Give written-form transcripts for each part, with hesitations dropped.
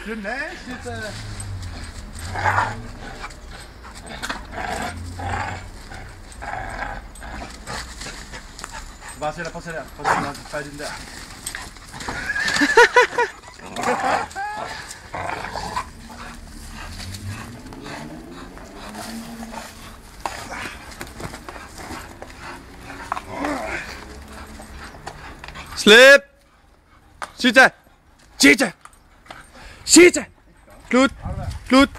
You're nasty. Bare sæt dig, prøv at sæt der. Prøv at sæt dig, fat i den der. Slip! Sita! Sita! Sita! Slut! Slut!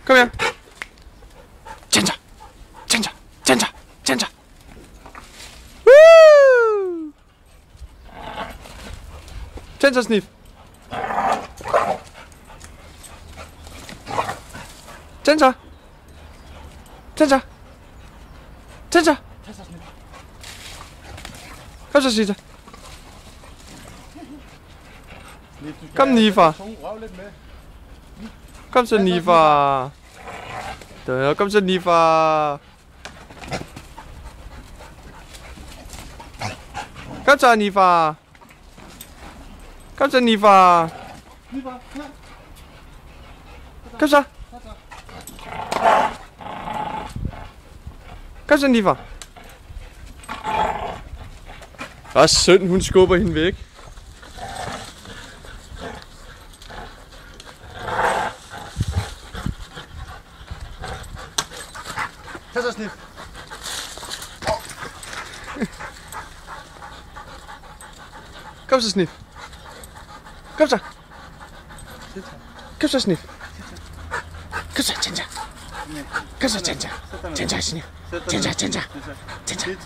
Kom her! Ginger! Ginger! Ginger! Ginger! Woo! Ginger sniff! Ginger! Ginger! Ginger! Kom så, Sita. Kom, Nifa. Kom så, Nifa. Kom så, Nifa. Kom så, Nifa. Kom så, Nifa. Kom så. Kom så, Nifa. Det er synd, hun skubber hende væk. Tag så snif. Kom så, snif. Kom så. Kom så, snif. Kom så, Ginger. Kom så, Ginger. Ginger, snif. Ginger, Ginger. Ginger.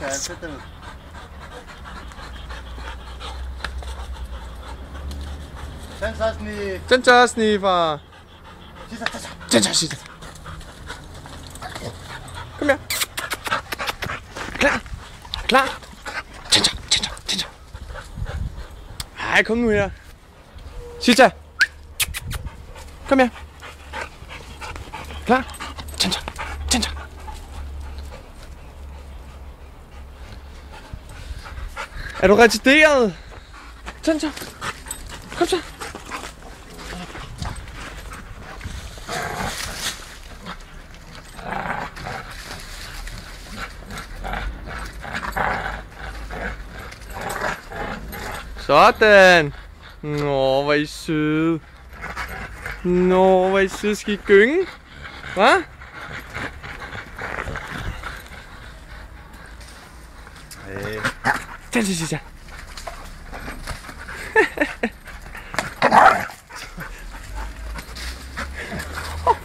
Sæt dig ned. Ginger, sniffer. Ginger, Sita. Kom her. Klar. Klar. Ginger, Ginger, Ginger. Ej, kom nu her. Sita. Kom her. Klar. Ginger, Ginger. Er du retarderet? Ginger. Kom så. Sådan. Nå, hvor er I søde. Nå, hvor er I søde. Skal I gynge? Hva? Den til sidst, ja.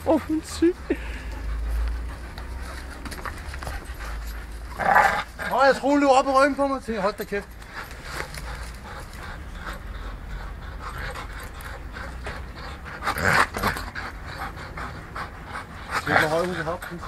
Åh, hun er syg. Jeg skruer lige op i ryggen på mig til. Hold da kæft. Skal vi gå højt, hun kan hoppe?